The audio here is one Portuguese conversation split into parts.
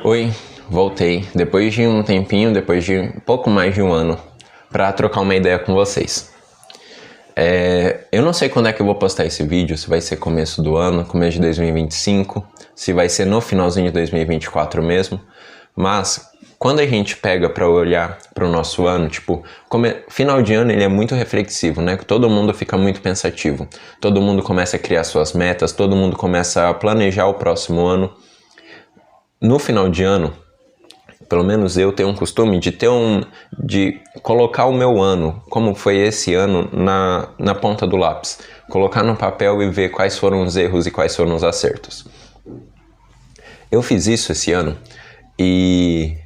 Oi, voltei depois de um tempinho, depois de pouco mais de um ano, para trocar uma ideia com vocês. Eu não sei quando é que eu vou postar esse vídeo, se vai ser começo do ano, começo de 2025, se vai ser no finalzinho de 2024 mesmo, mas quando a gente pega para olhar para o nosso ano, final de ano ele é muito reflexivo, né? Todo mundo fica muito pensativo, todo mundo começa a criar suas metas, todo mundo começa a planejar o próximo ano. No final de ano, pelo menos eu tenho um costume de colocar o meu ano, como foi esse ano, na ponta do lápis. Colocar no papel e ver quais foram os erros e quais foram os acertos. Eu fiz isso esse ano e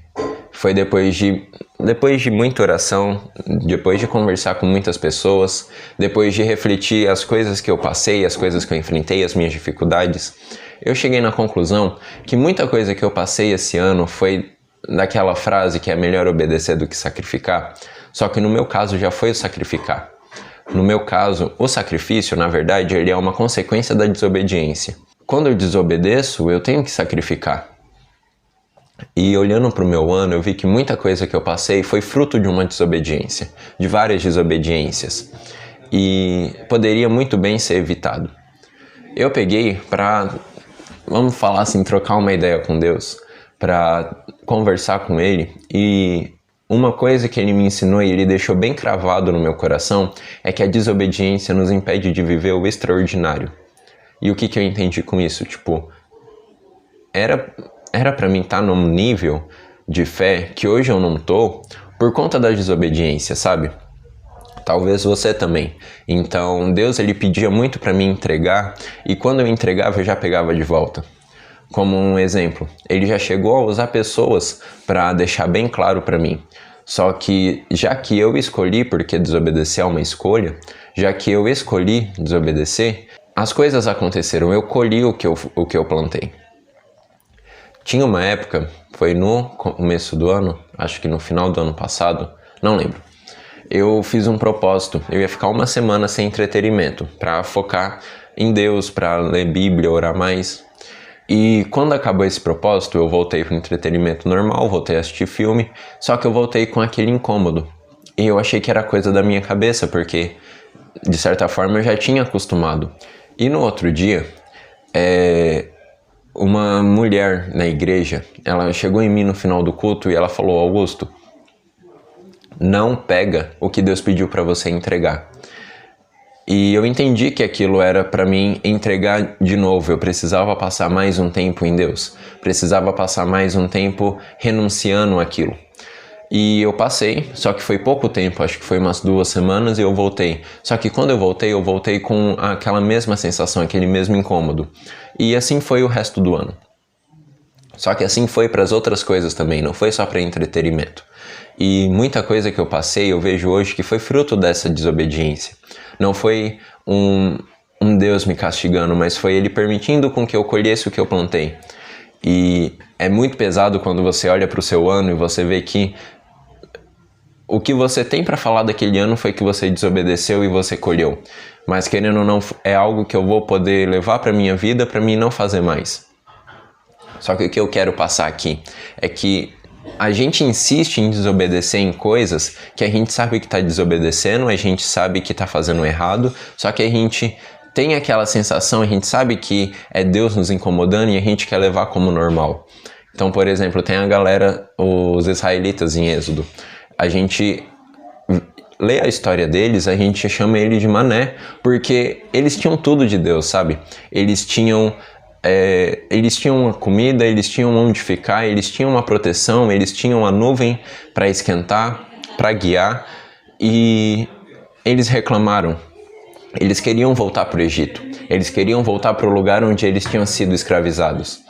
foi depois de muita oração, depois de conversar com muitas pessoas, depois de refletir as coisas que eu passei, as coisas que eu enfrentei, as minhas dificuldades, eu cheguei na conclusão que muita coisa que eu passei esse ano foi daquela frase que é melhor obedecer do que sacrificar, só que no meu caso já foi o sacrificar. No meu caso, o sacrifício, na verdade, ele é uma consequência da desobediência. Quando eu desobedeço, eu tenho que sacrificar. E olhando para o meu ano, eu vi que muita coisa que eu passei foi fruto de uma desobediência, de várias desobediências, e poderia muito bem ser evitado. Eu peguei para, vamos falar assim, trocar uma ideia com Deus, para conversar com Ele, e uma coisa que Ele me ensinou e Ele deixou bem cravado no meu coração é que a desobediência nos impede de viver o extraordinário. E o que eu entendi com isso? Era pra mim estar num nível de fé que hoje eu não tô por conta da desobediência, sabe? Talvez você também. Então Deus ele pedia muito pra mim entregar e quando eu entregava eu já pegava de volta. Como um exemplo, ele já chegou a usar pessoas para deixar bem claro pra mim. Só que já que eu escolhi, porque desobedecer é uma escolha, já que eu escolhi desobedecer, as coisas aconteceram, eu colhi o que eu plantei. Tinha uma época, foi no começo do ano, acho que no final do ano passado, não lembro. Eu fiz um propósito, eu ia ficar uma semana sem entretenimento, para focar em Deus, para ler Bíblia, orar mais. E quando acabou esse propósito, eu voltei para o entretenimento normal, voltei a assistir filme, só que eu voltei com aquele incômodo. E eu achei que era coisa da minha cabeça, porque de certa forma eu já tinha acostumado. E no outro dia, uma mulher na igreja, ela chegou em mim no final do culto e ela falou: Augusto, não pega o que Deus pediu para você entregar. E eu entendi que aquilo era para mim entregar de novo, eu precisava passar mais um tempo em Deus, precisava passar mais um tempo renunciando àquilo. E eu passei, só que foi pouco tempo, acho que foi umas 2 semanas e eu voltei. Só que quando eu voltei com aquela mesma sensação, aquele mesmo incômodo. E assim foi o resto do ano. Só que assim foi para as outras coisas também, não foi só para entretenimento. E muita coisa que eu passei, eu vejo hoje que foi fruto dessa desobediência. Não foi um Deus me castigando, mas foi Ele permitindo com que eu colhesse o que eu plantei. E é muito pesado quando você olha para o seu ano e você vê que o que você tem para falar daquele ano foi que você desobedeceu e você colheu. Mas querendo ou não, é algo que eu vou poder levar para minha vida para mim não fazer mais. Só que o que eu quero passar aqui é que a gente insiste em desobedecer em coisas que a gente sabe que está desobedecendo, a gente sabe que está fazendo errado, só que a gente tem aquela sensação, a gente sabe que é Deus nos incomodando e a gente quer levar como normal. Então, por exemplo, tem a galera, os israelitas em Êxodo. A gente lê a história deles, a gente chama ele de mané, porque eles tinham tudo de Deus, sabe? Eles tinham uma comida, eles tinham onde ficar, eles tinham uma proteção, eles tinham a nuvem para esquentar, para guiar, e eles reclamaram. Eles queriam voltar para o Egito, eles queriam voltar para o lugar onde eles tinham sido escravizados.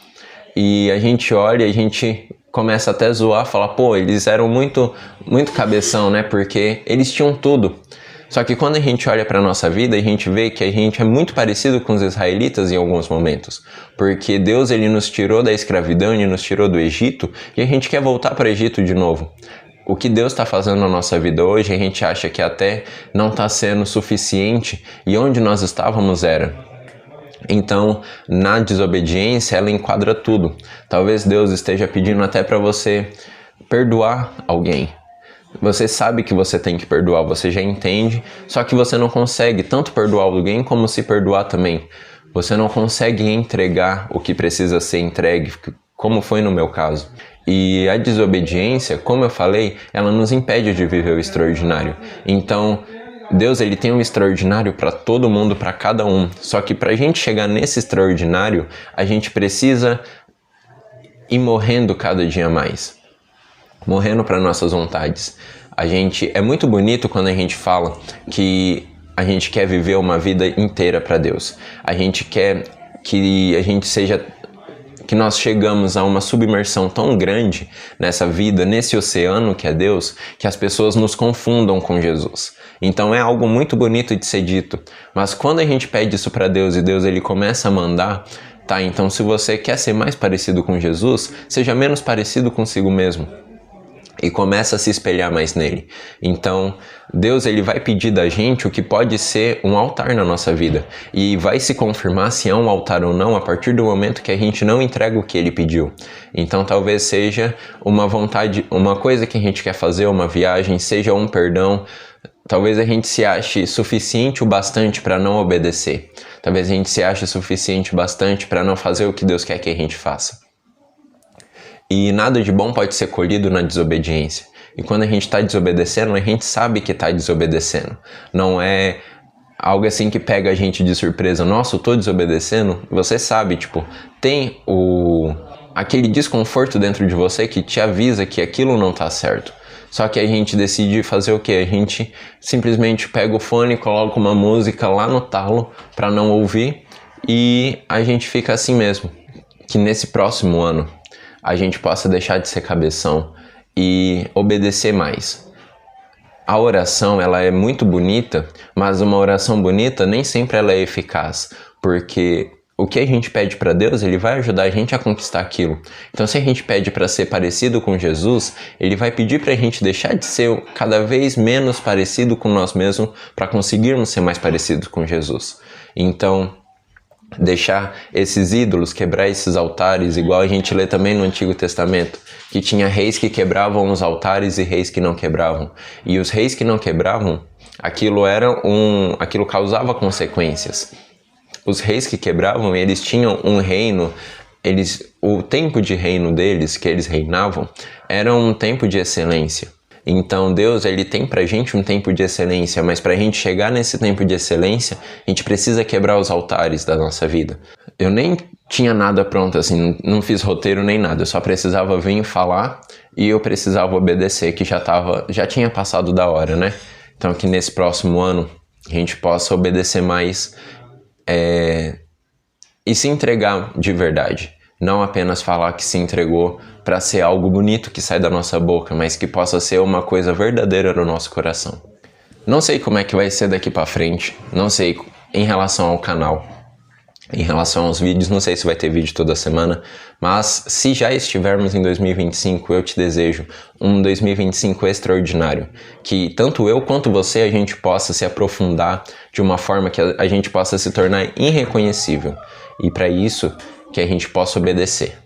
E a gente olha, a gente começa até a zoar, falar, pô, eles eram muito cabeção, né? Porque eles tinham tudo. Só que quando a gente olha para a nossa vida, a gente vê que a gente é muito parecido com os israelitas em alguns momentos. Porque Deus ele nos tirou da escravidão, ele nos tirou do Egito, e a gente quer voltar para o Egito de novo. O que Deus está fazendo na nossa vida hoje, a gente acha que até não está sendo suficiente, e onde nós estávamos era. Então, na desobediência, ela enquadra tudo. Talvez Deus esteja pedindo até para você perdoar alguém. Você sabe que você tem que perdoar, você já entende, só que você não consegue tanto perdoar alguém como se perdoar também. Você não consegue entregar o que precisa ser entregue, como foi no meu caso. E a desobediência, como eu falei, ela nos impede de viver o extraordinário. Então, Deus ele tem um extraordinário para todo mundo, para cada um. Só que para a gente chegar nesse extraordinário, a gente precisa ir morrendo cada dia mais. Morrendo para nossas vontades. É muito bonito quando a gente fala que a gente quer viver uma vida inteira para Deus. A gente quer que que nós chegamos a uma submersão tão grande nessa vida, nesse oceano que é Deus, que as pessoas nos confundam com Jesus. Então é algo muito bonito de ser dito. Mas quando a gente pede isso para Deus e Deus ele começa a mandar, tá, então se você quer ser mais parecido com Jesus, seja menos parecido consigo mesmo. E começa a se espelhar mais nele. Então, Deus ele vai pedir da gente o que pode ser um altar na nossa vida. E vai se confirmar se é um altar ou não a partir do momento que a gente não entrega o que ele pediu. Então, talvez seja uma vontade, uma coisa que a gente quer fazer, uma viagem, seja um perdão. Talvez a gente se ache suficiente o bastante para não obedecer. Talvez a gente se ache suficiente o bastante para não fazer o que Deus quer que a gente faça. E nada de bom pode ser colhido na desobediência. E quando a gente está desobedecendo, a gente sabe que está desobedecendo. Não é algo assim que pega a gente de surpresa. Nossa, eu estou desobedecendo. Você sabe, tem aquele desconforto dentro de você que te avisa que aquilo não está certo. Só que a gente decide fazer o quê? A gente simplesmente pega o fone, coloca uma música lá no talo para não ouvir e a gente fica assim mesmo. Que nesse próximo ano a gente possa deixar de ser cabeção e obedecer mais. A oração, ela é muito bonita, mas uma oração bonita nem sempre ela é eficaz, porque o que a gente pede para Deus, ele vai ajudar a gente a conquistar aquilo. Então, se a gente pede para ser parecido com Jesus, ele vai pedir para a gente deixar de ser cada vez menos parecido com nós mesmos para conseguirmos ser mais parecidos com Jesus. Então, deixar esses ídolos, quebrar esses altares, igual a gente lê também no Antigo Testamento, que tinha reis que quebravam os altares e reis que não quebravam. E os reis que não quebravam, aquilo causava consequências. Os reis que quebravam, eles tinham um reino, o tempo de reino deles, que eles reinavam, era um tempo de excelência. Então Deus ele tem pra gente um tempo de excelência, mas pra gente chegar nesse tempo de excelência, a gente precisa quebrar os altares da nossa vida. Eu nem tinha nada pronto, assim, não fiz roteiro nem nada, eu só precisava vir falar e eu precisava obedecer, que já tinha passado da hora, né? Então que nesse próximo ano a gente possa obedecer mais e se entregar de verdade. Não apenas falar que se entregou para ser algo bonito que sai da nossa boca, mas que possa ser uma coisa verdadeira no nosso coração. Não sei como é que vai ser daqui para frente, não sei em relação ao canal, em relação aos vídeos, não sei se vai ter vídeo toda semana, mas se já estivermos em 2025, eu te desejo um 2025 extraordinário, que tanto eu quanto você a gente possa se aprofundar de uma forma que a gente possa se tornar irreconhecível, e para isso que a gente possa obedecer.